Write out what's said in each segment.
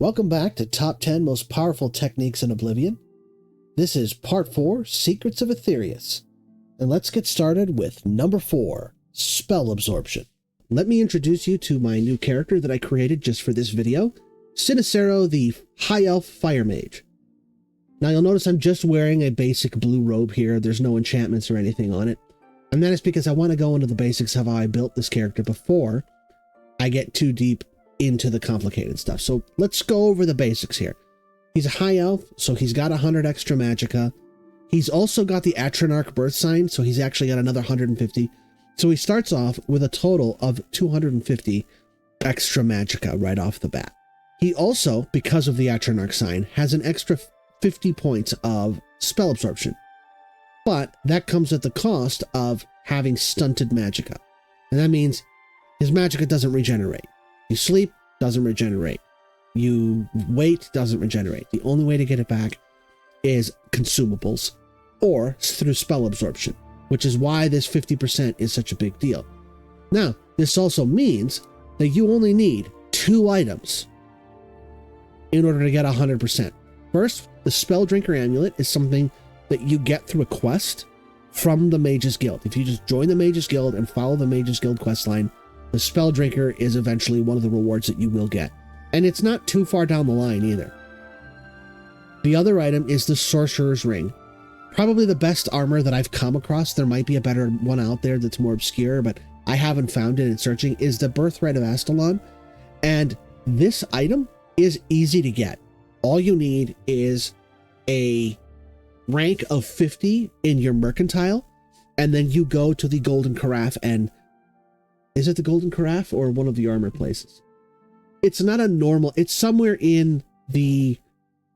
Welcome back to Top 10 Most Powerful Techniques in Oblivion. This is Part 4, Secrets of Aetherius. And let's get started with number 4, Spell Absorption. Let me introduce you to my new character that I created just for this video, Sinicero, the High Elf Fire Mage. Now you'll notice I'm just wearing a basic blue robe here. There's no enchantments or anything on it. And that is because I want to go into the basics of how I built this character before I get too deep into the complicated stuff. So let's go over the basics here. He's a high elf, so he's got 100 extra magicka. He's also got the Atronach birth sign, so he's actually got another 150. So he starts off with a total of 250 extra magicka right off the bat. He also, because of the Atronach sign, has an extra 50 points of spell absorption. But that comes at the cost of having stunted magicka. And that means his magicka doesn't regenerate. You sleep, doesn't regenerate. You wait, doesn't regenerate. The only way to get it back is consumables or through spell absorption, which is why this 50% is such a big deal. Now, this also means that you only need 2 items in order to get 100%. First, the Spell Drinker Amulet is something that you get through a quest from the Mages Guild. If you just join the Mages Guild and follow the Mages Guild quest line, the Spell Drinker is eventually one of the rewards that you will get. And it's not too far down the line either. The other item is the Sorcerer's Ring. Probably the best armor that I've come across. There might be a better one out there that's more obscure, but I haven't found it in searching, is the Birthright of Astalon. And this item is easy to get. All you need is a rank of 50 in your mercantile, and then you go to the Golden Carafe, and is it the Golden Carafe or one of the armor places? It's not a normal, it's somewhere in the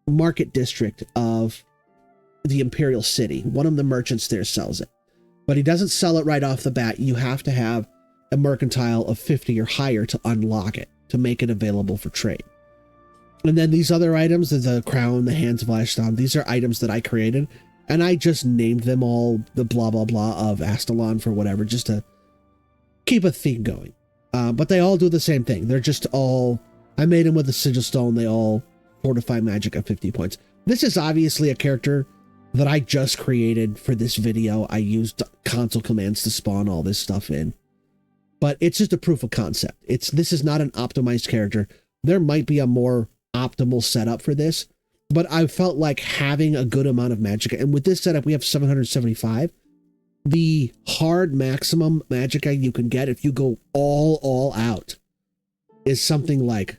market district of the Imperial City. One of the merchants there sells it, but he doesn't sell it right off the bat. You have to have a mercantile of 50 or higher to unlock it, to make it available for trade. And then these other items, the crown, the hands of Ashton, these are items that I created, and I just named them all the blah, blah, blah of Astalon for whatever, just to keep a theme going. But they all do the same thing. They're just all, I made them with the Sigil Stone. They all fortify magic at 50 points. This is obviously a character that I just created for this video. I used console commands to spawn all this stuff in. But it's just a proof of concept. This is not an optimized character. There might be a more optimal setup for this, but I felt like having a good amount of magicka, and with this setup we have 775. The hard maximum magicka you can get if you go all out is something like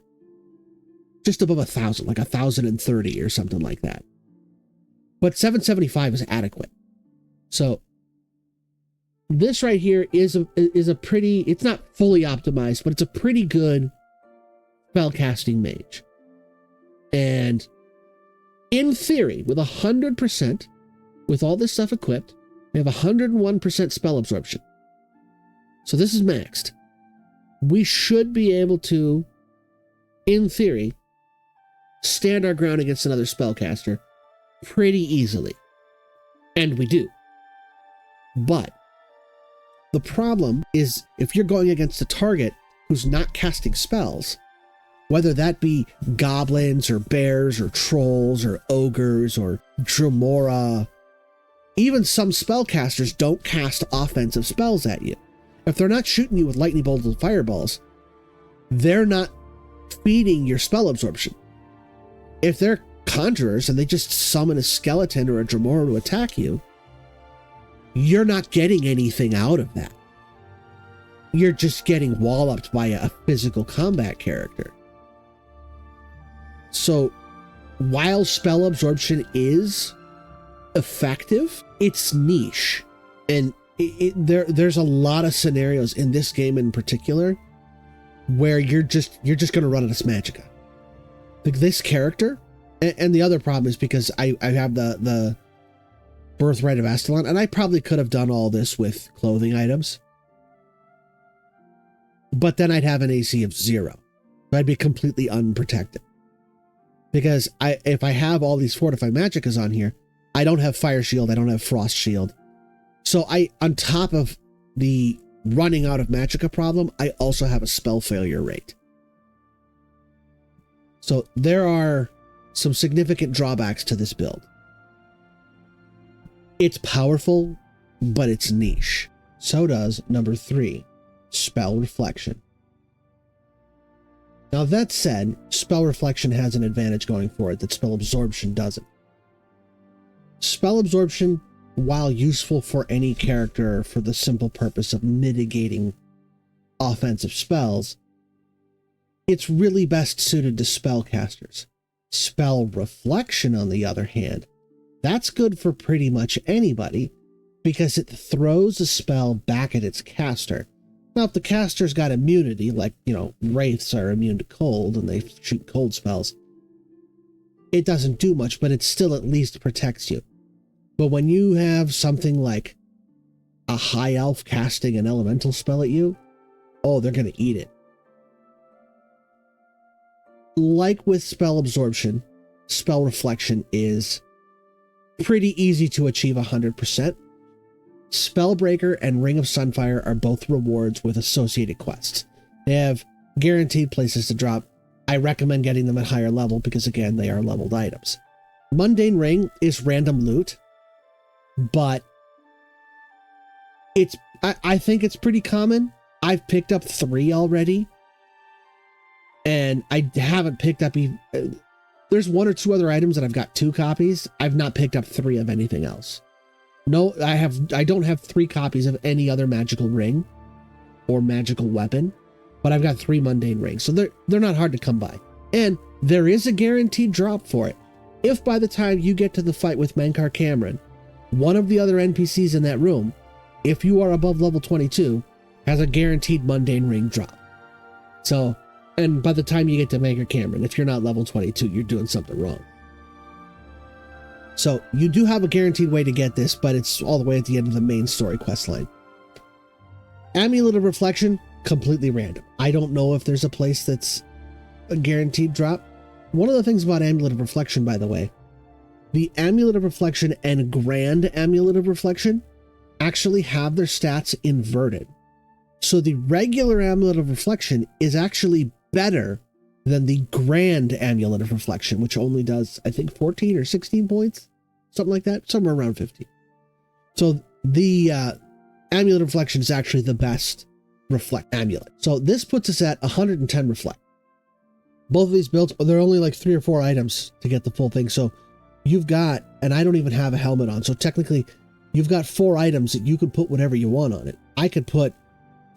just above 1,000, like 1,030 or something like that. But 775 is adequate. So this right here is a pretty, it's not fully optimized, but it's a pretty good spellcasting mage. And in theory, with 100%, with all this stuff equipped, we have 101% spell absorption. So this is maxed. We should be able to, in theory, stand our ground against another spellcaster pretty easily. And we do. But the problem is if you're going against a target who's not casting spells, whether that be goblins or bears or trolls or ogres or Dremora, even some spellcasters don't cast offensive spells at you. If they're not shooting you with lightning bolts and fireballs, they're not feeding your spell absorption. If they're conjurers and they just summon a skeleton or a Dremora to attack you, you're not getting anything out of that. You're just getting walloped by a physical combat character. So while spell absorption is effective, it's niche, and there's a lot of scenarios in this game in particular where you're just going to run out of magicka. Like this character, and the other problem is because I have the Birthright of Astalon, and I probably could have done all this with clothing items, but then I'd have an AC of 0. I'd be completely unprotected. Because if I have all these fortified magickas on here, I don't have Fire Shield, I don't have Frost Shield. So on top of the running out of magicka problem, I also have a spell failure rate. So there are some significant drawbacks to this build. It's powerful, but it's niche. So does number 3, Spell Reflection. Now that said, Spell Reflection has an advantage going for it that Spell Absorption doesn't. Spell Absorption, while useful for any character for the simple purpose of mitigating offensive spells, it's really best suited to spellcasters. Spell Reflection, on the other hand, that's good for pretty much anybody because it throws a spell back at its caster. Now, if the caster's got immunity, like, wraiths are immune to cold and they shoot cold spells, it doesn't do much, but it still at least protects you. But when you have something like a high elf casting an elemental spell at you, oh, they're going to eat it. Like with Spell Absorption, Spell Reflection is pretty easy to achieve 100%. Spellbreaker and Ring of Sunfire are both rewards with associated quests. They have guaranteed places to drop. I recommend getting them at higher level because, again, they are leveled items. Mundane Ring is random loot, but I think it's pretty common. I've picked up 3 already, and I haven't picked up even... There's 1 or 2 other items that I've got 2 copies. I've not picked up 3 of anything else. No, I don't have 3 copies of any other magical ring or magical weapon, but I've got 3 mundane rings, so they're not hard to come by. And there is a guaranteed drop for it. If by the time you get to the fight with Mankar Cameron, one of the other NPCs in that room, if you are above level 22, has a guaranteed mundane ring drop. So, and by the time you get to Mankar Cameron, if you're not level 22, you're doing something wrong. So you do have a guaranteed way to get this, but it's all the way at the end of the main story quest line. Amulet of Reflection, completely random. I don't know if there's a place that's a guaranteed drop. One of the things about Amulet of Reflection, by the way, the Amulet of Reflection and Grand Amulet of Reflection actually have their stats inverted. So the regular Amulet of Reflection is actually better than the Grand Amulet of Reflection, which only does, I think, 14 or 16 points, something like that, somewhere around 50. So the Amulet of Reflection is actually the best Reflect amulet. So this puts us at 110 Reflect. Both of these builds, they're only like 3 or 4 items to get the full thing. So you've got, and I don't even have a helmet on, so technically you've got 4 items that you can put whatever you want on it. I could put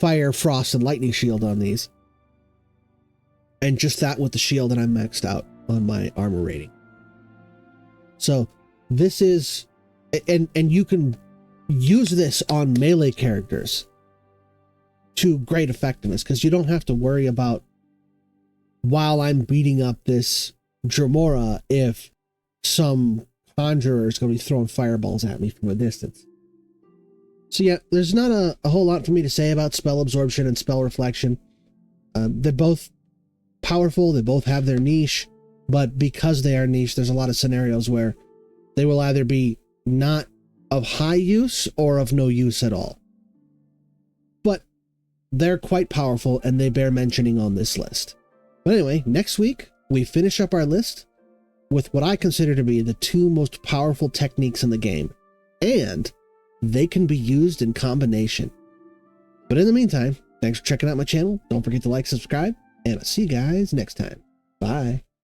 Fire, Frost, and Lightning Shield on these. And just that with the shield, and I'm maxed out on my armor rating. So this is, and you can use this on melee characters to great effectiveness, because you don't have to worry about, while I'm beating up this Dremora, if some conjurer is going to be throwing fireballs at me from a distance. So yeah, there's not a whole lot for me to say about Spell Absorption and Spell Reflection. They're both powerful, they both have their niche, but because they are niche, there's a lot of scenarios where they will either be not of high use or of no use at all. But they're quite powerful and they bear mentioning on this list. But anyway, next week we finish up our list with what I consider to be the 2 most powerful techniques in the game, and they can be used in combination. But in the meantime, thanks for checking out my channel. Don't forget to like, subscribe, and I'll see you guys next time. Bye.